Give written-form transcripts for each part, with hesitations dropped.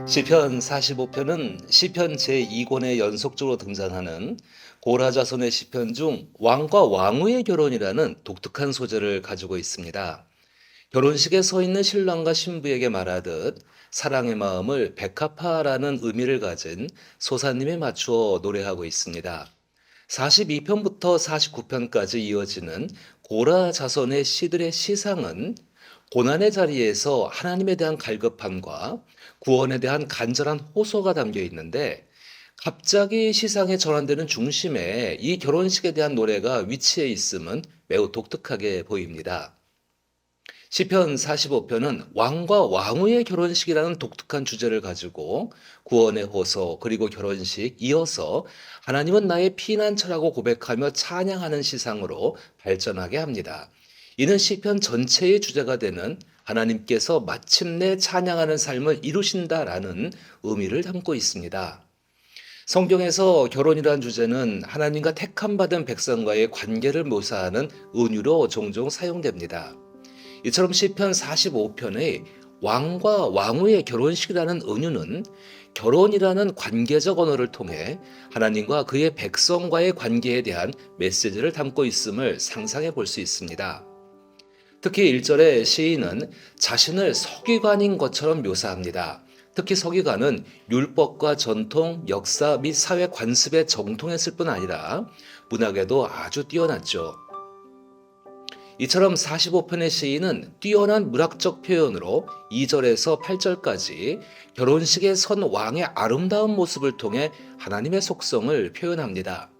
시편 45편은 시편 제2권에 연속적으로 등장하는 고라 자손의 시편 중 왕과 왕후의 결혼이라는 독특한 소재를 가지고 있습니다. 결혼식에 서 있는 신랑과 신부에게 말하듯 사랑의 마음을 백합화라는 의미를 가진 소사님에 맞추어 노래하고 있습니다. 42편부터 49편까지 이어지는 고라 자손의 시들의 시상은 고난의 자리에서 하나님에 대한 갈급함과 구원에 대한 간절한 호소가 담겨 있는데, 갑자기 시상에 전환되는 중심에 이 결혼식에 대한 노래가 위치해 있음은 매우 독특하게 보입니다. 시편 45편은 왕과 왕후의 결혼식이라는 독특한 주제를 가지고 구원의 호소 그리고 결혼식 이어서 하나님은 나의 피난처라고 고백하며 찬양하는 시상으로 발전하게 합니다. 이는 시편 전체의 주제가 되는 하나님께서 마침내 찬양하는 삶을 이루신다라는 의미를 담고 있습니다. 성경에서 결혼이란 주제는 하나님과 택함받은 백성과의 관계를 묘사하는 은유로 종종 사용됩니다. 이처럼 시편 45편의 왕과 왕후의 결혼식이라는 은유는 결혼이라는 관계적 언어를 통해 하나님과 그의 백성과의 관계에 대한 메시지를 담고 있음을 상상해 볼 수 있습니다. 특히 1절의 시인은 자신을 서기관인 것처럼 묘사합니다. 특히 서기관은 율법과 전통, 역사 및 사회 관습에 정통했을 뿐 아니라 문학에도 아주 뛰어났죠. 이처럼 45편의 시인은 뛰어난 문학적 표현으로 2절에서 8절까지 결혼식에 선 왕의 아름다운 모습을 통해 하나님의 속성을 표현합니다.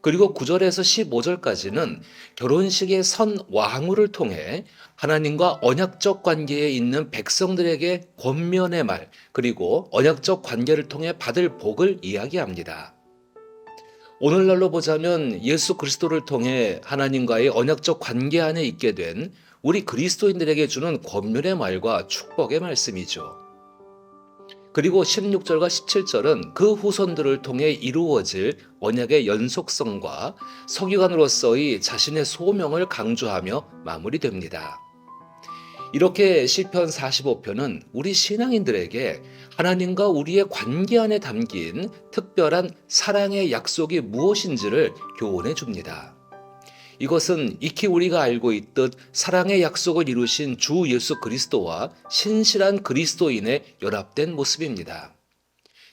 그리고 9절에서 15절까지는 결혼식에 선 왕후를 통해 하나님과 언약적 관계에 있는 백성들에게 권면의 말, 그리고 언약적 관계를 통해 받을 복을 이야기합니다. 오늘날로 보자면 예수 그리스도를 통해 하나님과의 언약적 관계 안에 있게 된 우리 그리스도인들에게 주는 권면의 말과 축복의 말씀이죠. 그리고 16절과 17절은 그 후손들을 통해 이루어질 언약의 연속성과 서기관으로서의 자신의 소명을 강조하며 마무리됩니다. 이렇게 시편 45편은 우리 신앙인들에게 하나님과 우리의 관계 안에 담긴 특별한 사랑의 약속이 무엇인지를 교훈해 줍니다. 이것은 익히 우리가 알고 있듯 사랑의 약속을 이루신 주 예수 그리스도와 신실한 그리스도인의 연합된 모습입니다.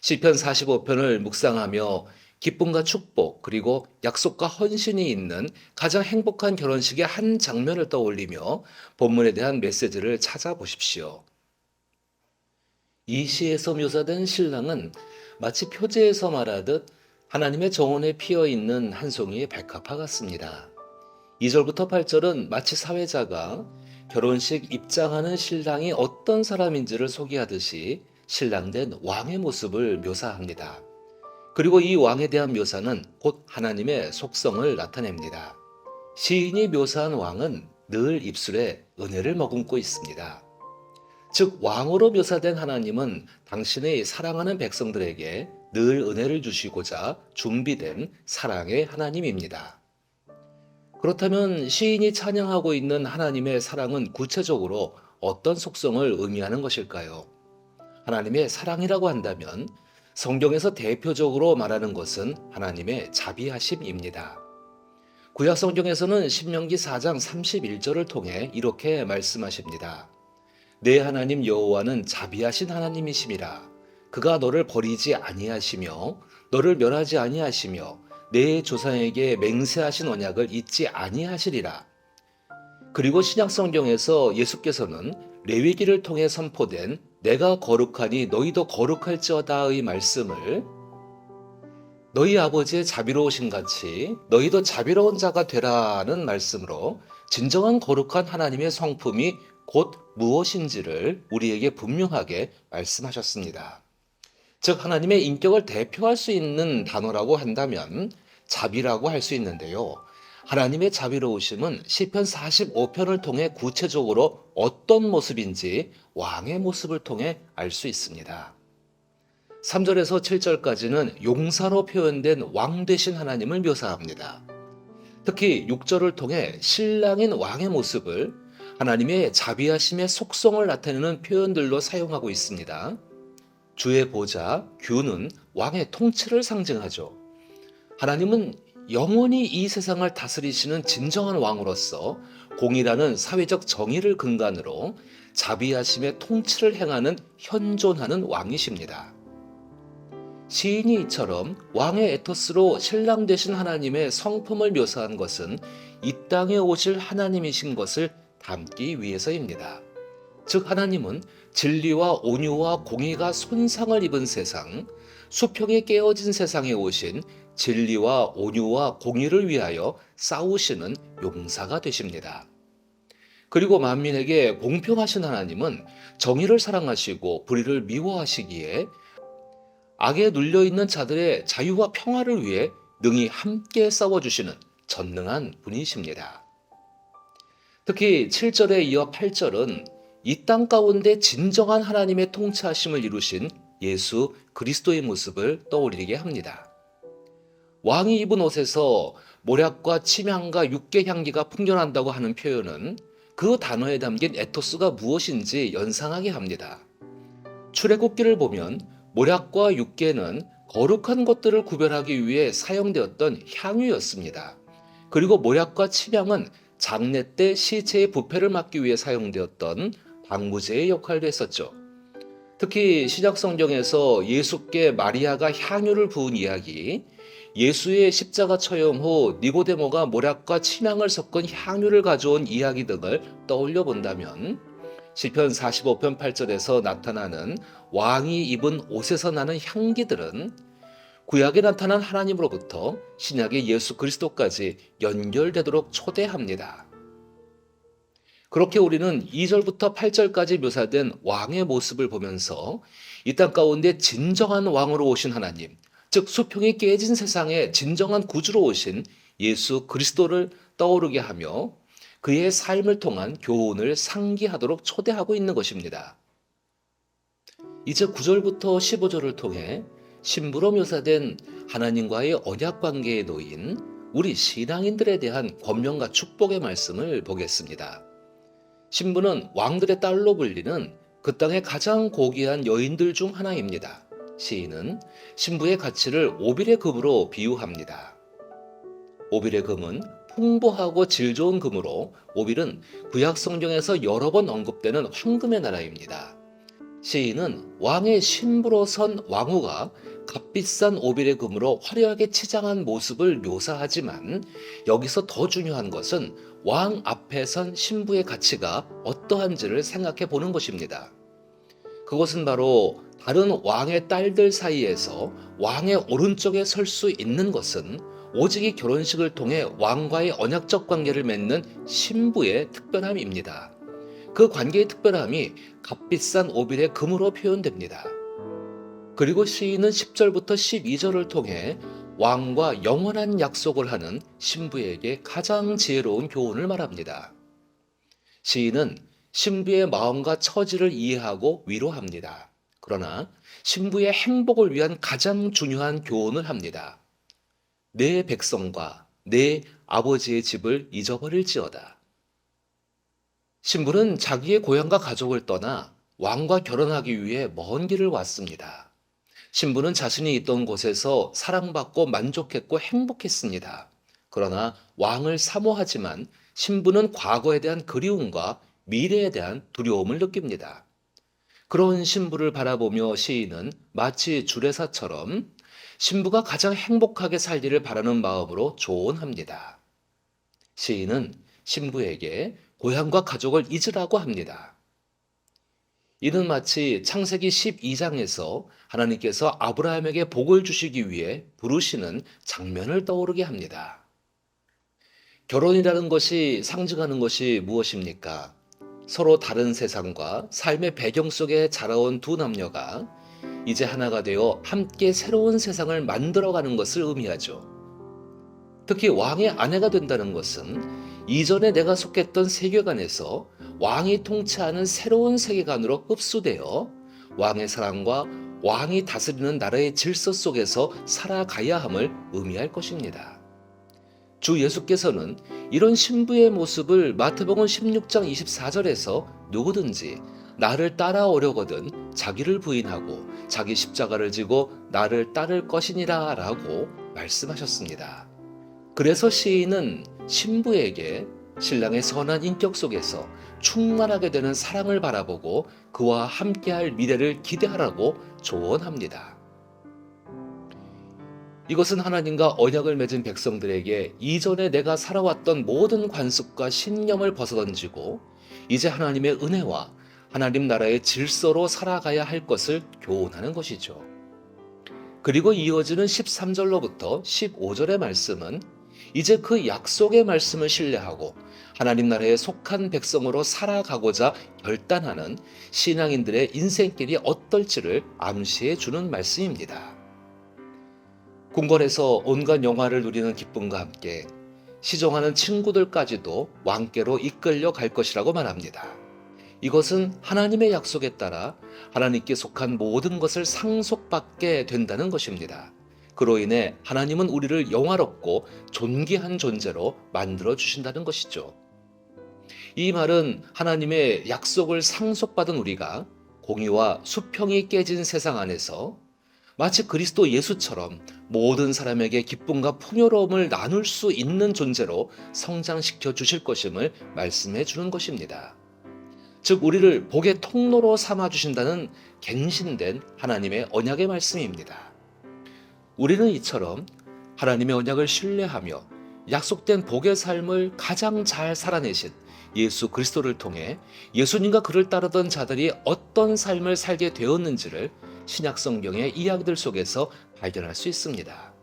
시편 45편을 묵상하며 기쁨과 축복 그리고 약속과 헌신이 있는 가장 행복한 결혼식의 한 장면을 떠올리며 본문에 대한 메시지를 찾아보십시오. 이 시에서 묘사된 신랑은 마치 표제에서 말하듯 하나님의 정원에 피어 있는 한 송이의 백합화 같습니다. 2절부터 8절은 마치 사회자가 결혼식 입장하는 신랑이 어떤 사람인지를 소개하듯이 신랑된 왕의 모습을 묘사합니다. 그리고 이 왕에 대한 묘사는 곧 하나님의 속성을 나타냅니다. 시인이 묘사한 왕은 늘 입술에 은혜를 머금고 있습니다. 즉 왕으로 묘사된 하나님은 당신의 사랑하는 백성들에게 늘 은혜를 주시고자 준비된 사랑의 하나님입니다. 그렇다면 시인이 찬양하고 있는 하나님의 사랑은 구체적으로 어떤 속성을 의미하는 것일까요? 하나님의 사랑이라고 한다면 성경에서 대표적으로 말하는 것은 하나님의 자비하심입니다. 구약 성경에서는 신명기 4장 31절을 통해 이렇게 말씀하십니다. 내 하나님 여호와는 자비하신 하나님이심이라. 그가 너를 버리지 아니하시며 너를 멸하지 아니하시며 내 조상에게 맹세하신 언약을 잊지 아니하시리라. 그리고 신약 성경에서 예수께서는 레위기를 통해 선포된 내가 거룩하니 너희도 거룩할지어다의 말씀을 너희 아버지의 자비로우신 같이 너희도 자비로운 자가 되라는 말씀으로 진정한 거룩한 하나님의 성품이 곧 무엇인지를 우리에게 분명하게 말씀하셨습니다. 즉 하나님의 인격을 대표할 수 있는 단어라고 한다면 자비라고 할 수 있는데요. 하나님의 자비로우심은 시편 45편을 통해 구체적으로 어떤 모습인지 왕의 모습을 통해 알 수 있습니다. 3절에서 7절까지는 용사로 표현된 왕 되신 하나님을 묘사합니다. 특히 6절을 통해 신랑인 왕의 모습을 하나님의 자비하심의 속성을 나타내는 표현들로 사용하고 있습니다. 주의 보좌, 규는 왕의 통치를 상징하죠. 하나님은 영원히 이 세상을 다스리시는 진정한 왕으로서 공의라는 사회적 정의를 근간으로 자비하심의 통치를 행하는 현존하는 왕이십니다. 시인이 이처럼 왕의 에토스로 신랑 되신 하나님의 성품을 묘사한 것은 이 땅에 오실 하나님이신 것을 담기 위해서입니다. 즉 하나님은 진리와 온유와 공의가 손상을 입은 세상, 수평이 깨어진 세상에 오신 진리와 온유와 공의를 위하여 싸우시는 용사가 되십니다. 그리고 만민에게 공평하신 하나님은 정의를 사랑하시고 불의를 미워하시기에 악에 눌려있는 자들의 자유와 평화를 위해 능히 함께 싸워주시는 전능한 분이십니다. 특히 7절에 이어 8절은 이 땅 가운데 진정한 하나님의 통치하심을 이루신 예수 그리스도의 모습을 떠올리게 합니다. 왕이 입은 옷에서 모략과 침향과 육개 향기가 풍겨난다고 하는 표현은 그 단어에 담긴 에토스가 무엇인지 연상하게 합니다. 출애굽기를 보면 모략과 육개는 거룩한 것들을 구별하기 위해 사용되었던 향유였습니다. 그리고 모략과 침향은 장례 때 시체의 부패를 막기 위해 사용되었던 방부제의 역할도 했었죠. 특히 신약 성경에서 예수께 마리아가 향유를 부은 이야기, 예수의 십자가 처형 후 니고데모가 모략과 침향을 섞은 향유를 가져온 이야기 등을 떠올려 본다면 시편 45편 8절에서 나타나는 왕이 입은 옷에서 나는 향기들은 구약에 나타난 하나님으로부터 신약의 예수 그리스도까지 연결되도록 초대합니다. 그렇게 우리는 2절부터 8절까지 묘사된 왕의 모습을 보면서 이 땅 가운데 진정한 왕으로 오신 하나님, 즉 수평이 깨진 세상에 진정한 구주로 오신 예수 그리스도를 떠오르게 하며 그의 삶을 통한 교훈을 상기하도록 초대하고 있는 것입니다. 이제 9절부터 15절을 통해 신부로 묘사된 하나님과의 언약 관계에 놓인 우리 신앙인들에 대한 권면과 축복의 말씀을 보겠습니다. 신부는 왕들의 딸로 불리는 그 땅의 가장 고귀한 여인들 중 하나입니다. 시인은 신부의 가치를 오빌의 금으로 비유합니다. 오빌의 금은 풍부하고 질 좋은 금으로 오빌은 구약 성경에서 여러 번 언급되는 황금의 나라입니다. 시인은 왕의 신부로 선 왕후가 값비싼 오빌의 금으로 화려하게 치장한 모습을 묘사하지만 여기서 더 중요한 것은 왕 앞에 선 신부의 가치가 어떠한지를 생각해 보는 것입니다. 그것은 바로 다른 왕의 딸들 사이에서 왕의 오른쪽에 설 수 있는 것은 오직 이 결혼식을 통해 왕과의 언약적 관계를 맺는 신부의 특별함입니다. 그 관계의 특별함이 값비싼 오빌의 금으로 표현됩니다. 그리고 시인은 10절부터 12절을 통해 왕과 영원한 약속을 하는 신부에게 가장 지혜로운 교훈을 말합니다. 시인은 신부의 마음과 처지를 이해하고 위로합니다. 그러나 신부의 행복을 위한 가장 중요한 교훈을 합니다. 내 백성과 내 아버지의 집을 잊어버릴지어다. 신부는 자기의 고향과 가족을 떠나 왕과 결혼하기 위해 먼 길을 왔습니다. 신부는 자신이 있던 곳에서 사랑받고 만족했고 행복했습니다. 그러나 왕을 사모하지만 신부는 과거에 대한 그리움과 미래에 대한 두려움을 느낍니다. 그런 신부를 바라보며 시인은 마치 주례사처럼 신부가 가장 행복하게 살기를 바라는 마음으로 조언합니다. 시인은 신부에게 고향과 가족을 잊으라고 합니다. 이는 마치 창세기 12장에서 하나님께서 아브라함에게 복을 주시기 위해 부르시는 장면을 떠오르게 합니다. 결혼이라는 것이 상징하는 것이 무엇입니까? 서로 다른 세상과 삶의 배경 속에 자라온 두 남녀가 이제 하나가 되어 함께 새로운 세상을 만들어가는 것을 의미하죠. 특히 왕의 아내가 된다는 것은 이전에 내가 속했던 세계관에서 왕이 통치하는 새로운 세계관으로 흡수되어 왕의 사랑과 왕이 다스리는 나라의 질서 속에서 살아가야 함을 의미할 것입니다. 주 예수께서는 이런 신부의 모습을 마태복음 16장 24절에서 누구든지 나를 따라오려거든 자기를 부인하고 자기 십자가를 지고 나를 따를 것이니라 라고 말씀하셨습니다. 그래서 시인은 신부에게 신랑의 선한 인격 속에서 충만하게 되는 사랑을 바라보고 그와 함께할 미래를 기대하라고 조언합니다. 이것은 하나님과 언약을 맺은 백성들에게 이전에 내가 살아왔던 모든 관습과 신념을 벗어던지고 이제 하나님의 은혜와 하나님 나라의 질서로 살아가야 할 것을 교훈하는 것이죠. 그리고 이어지는 13절로부터 15절의 말씀은 이제 그 약속의 말씀을 신뢰하고 하나님 나라에 속한 백성으로 살아가고자 결단하는 신앙인들의 인생길이 어떨지를 암시해 주는 말씀입니다. 궁궐에서 온갖 영화를 누리는 기쁨과 함께 시종하는 친구들까지도 왕께로 이끌려 갈 것이라고 말합니다. 이것은 하나님의 약속에 따라 하나님께 속한 모든 것을 상속받게 된다는 것입니다. 그로 인해 하나님은 우리를 영화롭고 존귀한 존재로 만들어 주신다는 것이죠. 이 말은 하나님의 약속을 상속받은 우리가 공의와 수평이 깨진 세상 안에서 마치 그리스도 예수처럼 모든 사람에게 기쁨과 풍요로움을 나눌 수 있는 존재로 성장시켜 주실 것임을 말씀해 주는 것입니다. 즉 우리를 복의 통로로 삼아 주신다는 갱신된 하나님의 언약의 말씀입니다. 우리는 이처럼 하나님의 언약을 신뢰하며 약속된 복의 삶을 가장 잘 살아내신 예수 그리스도를 통해 예수님과 그를 따르던 자들이 어떤 삶을 살게 되었는지를 신약 성경의 이야기들 속에서 발견할 수 있습니다.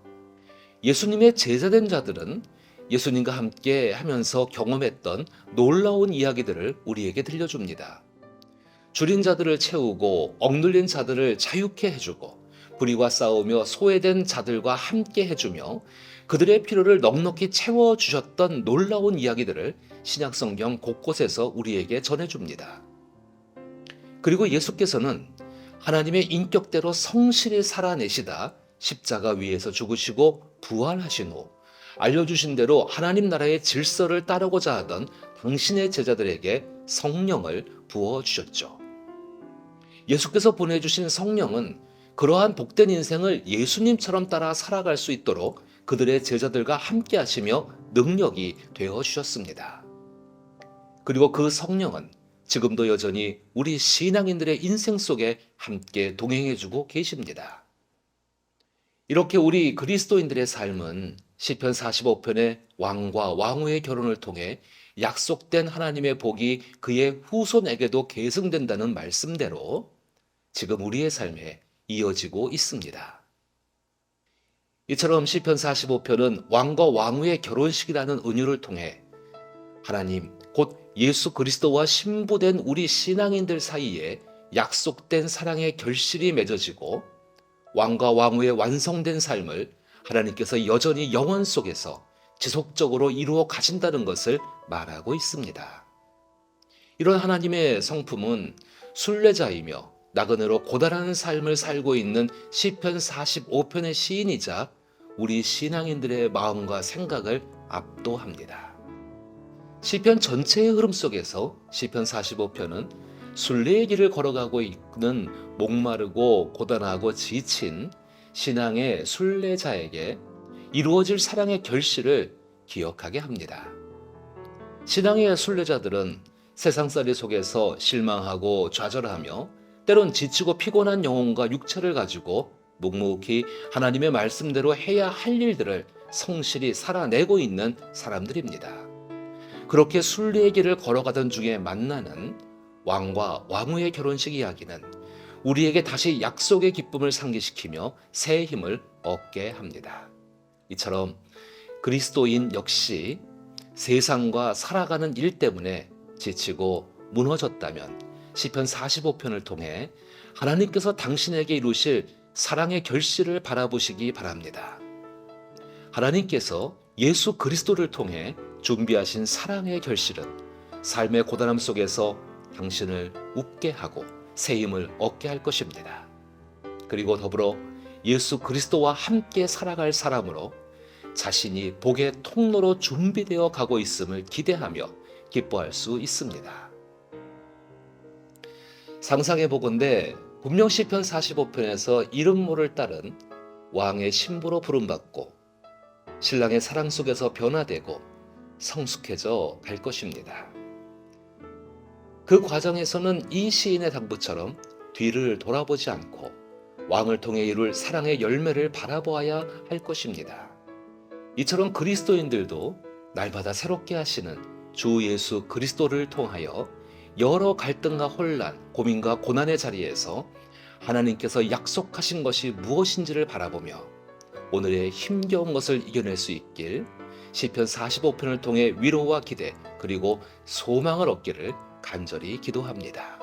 예수님의 제자된 자들은 예수님과 함께 하면서 경험했던 놀라운 이야기들을 우리에게 들려줍니다. 줄인 자들을 채우고 억눌린 자들을 자유케 해주고 불의와 싸우며 소외된 자들과 함께 해주며 그들의 필요를 넉넉히 채워주셨던 놀라운 이야기들을 신약 성경 곳곳에서 우리에게 전해줍니다. 그리고 예수께서는 하나님의 인격대로 성실히 살아내시다 십자가 위에서 죽으시고 부활하신 후 알려주신 대로 하나님 나라의 질서를 따르고자 하던 당신의 제자들에게 성령을 부어주셨죠. 예수께서 보내주신 성령은 그러한 복된 인생을 예수님처럼 따라 살아갈 수 있도록 그들의 제자들과 함께 하시며 능력이 되어 주셨습니다. 그리고 그 성령은 지금도 여전히 우리 신앙인들의 인생 속에 함께 동행해주고 계십니다. 이렇게 우리 그리스도인들의 삶은 시편 45편의 왕과 왕후의 결혼을 통해 약속된 하나님의 복이 그의 후손에게도 계승된다는 말씀대로 지금 우리의 삶에 이어지고 있습니다. 이처럼 시편 45편은 왕과 왕후의 결혼식이라는 은유를 통해 하나님 곧 예수 그리스도와 신부된 우리 신앙인들 사이에 약속된 사랑의 결실이 맺어지고 왕과 왕후의 완성된 삶을 하나님께서 여전히 영원 속에서 지속적으로 이루어 가신다는 것을 말하고 있습니다. 이런 하나님의 성품은 순례자이며 나그네로 고단한 삶을 살고 있는 시편 45편의 시인이자 우리 신앙인들의 마음과 생각을 압도합니다. 시편 전체의 흐름 속에서 시편 45편은 순례의 길을 걸어가고 있는 목마르고 고단하고 지친 신앙의 순례자에게 이루어질 사랑의 결실을 기억하게 합니다. 신앙의 순례자들은 세상살이 속에서 실망하고 좌절하며 때론 지치고 피곤한 영혼과 육체를 가지고 묵묵히 하나님의 말씀대로 해야 할 일들을 성실히 살아내고 있는 사람들입니다. 그렇게 순례의 길을 걸어가던 중에 만나는 왕과 왕후의 결혼식 이야기는 우리에게 다시 약속의 기쁨을 상기시키며 새 힘을 얻게 합니다. 이처럼 그리스도인 역시 세상과 살아가는 일 때문에 지치고 무너졌다면 시편 45편을 통해 하나님께서 당신에게 이루실 사랑의 결실을 바라보시기 바랍니다. 하나님께서 예수 그리스도를 통해 준비하신 사랑의 결실은 삶의 고단함 속에서 당신을 웃게 하고 새 힘을 얻게 할 것입니다. 그리고 더불어 예수 그리스도와 함께 살아갈 사람으로 자신이 복의 통로로 준비되어 가고 있음을 기대하며 기뻐할 수 있습니다. 상상해 보건대 분명 시편 45편에서 이름 모를 딸은 왕의 신부로 부름받고 신랑의 사랑 속에서 변화되고 성숙해져 갈 것입니다. 그 과정에서는 이 시인의 당부처럼 뒤를 돌아보지 않고 왕을 통해 이룰 사랑의 열매를 바라보아야 할 것입니다. 이처럼 그리스도인들도 날마다 새롭게 하시는 주 예수 그리스도를 통하여 여러 갈등과 혼란, 고민과 고난의 자리에서 하나님께서 약속하신 것이 무엇인지를 바라보며 오늘의 힘겨운 것을 이겨낼 수 있길 시편 45편을 통해 위로와 기대 그리고 소망을 얻기를 간절히 기도합니다.